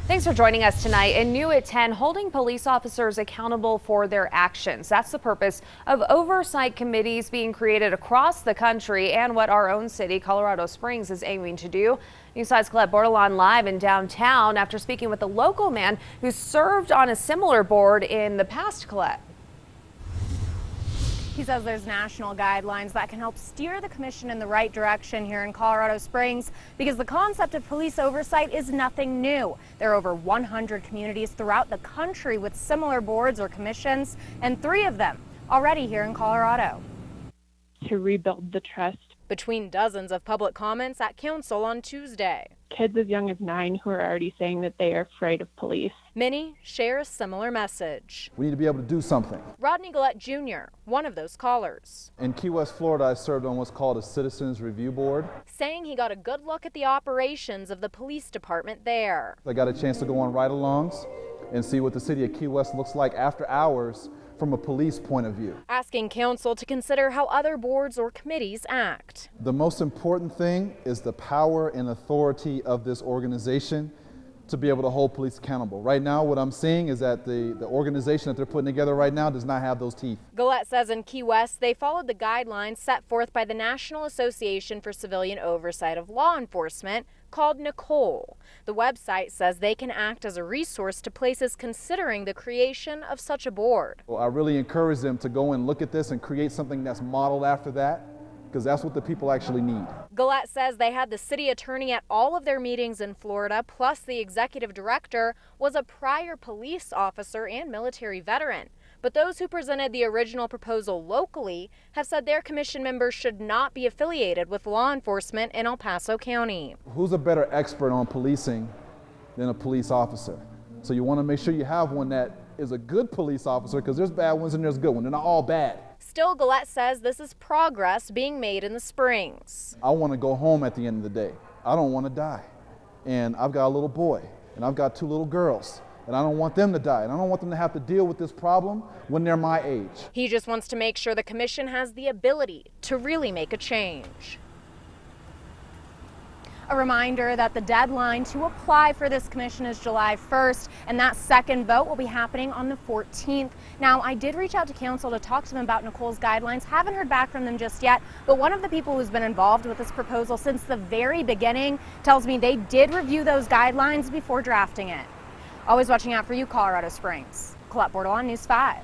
Thanks for joining us tonight. In New at 10, holding police officers accountable for their actions. That's the purpose of oversight committees being created across the country and what our own city, Colorado Springs, is aiming to do. News 5's Gullatte Jr. live in downtown after speaking with a local man who served on a similar board in the past, Gullatte. He says there's national guidelines that can help steer the commission in the right direction here in Colorado Springs because the concept of police oversight is nothing new. There are over 100 communities throughout the country with similar boards or commissions, and 3 of them already here in Colorado. To rebuild the trust. Between dozens of public comments at council on Tuesday. Kids as young as 9 who are already saying that they are afraid of police. Many share a similar message. We need to be able to do something. Rodney Gullatte Jr., one of those callers. In Key West, Florida, I served on what's called a Citizens Review Board. Saying he got a good look at the operations of the police department there. I got a chance to go on ride-alongs and see what the city of Key West looks like after hours from a police point of view. Asking council to consider how other boards or committees act. The most important thing is the power and authority of this organization to be able to hold police accountable. Right now, what I'm seeing is that the organization that they're putting together right now does not have those teeth. Gullatte says in Key West, they followed the guidelines set forth by the National Association for Civilian Oversight of Law Enforcement, called Nicole. The website says they can act as a resource to places considering the creation of such a board. Well, I really encourage them to go and look at this and create something that's modeled after that, because that's what the people actually need. Gullatte says they had the city attorney at all of their meetings in Florida, plus the executive director was a prior police officer and military veteran. But those who presented the original proposal locally have said their commission members should not be affiliated with law enforcement in El Paso County. Who's a better expert on policing than a police officer? So you want to make sure you have one that is a good police officer, because there's bad ones and there's good ones. They're not all bad. Still, Gullatte says this is progress being made in the Springs. I want to go home at the end of the day. I don't want to die. And I've got a little boy, and I've got 2 little girls, and I don't want them to die, and I don't want them to have to deal with this problem when they're my age. He just wants to make sure the commission has the ability to really make a change. A reminder that the deadline to apply for this commission is July 1st, and that second vote will be happening on the 14th. Now, I did reach out to council to talk to them about Nicole's guidelines. Haven't heard back from them just yet, but one of the people who's been involved with this proposal since the very beginning tells me they did review those guidelines before drafting it. Always watching out for you, Colorado Springs. Gullatte Jr. on News 5.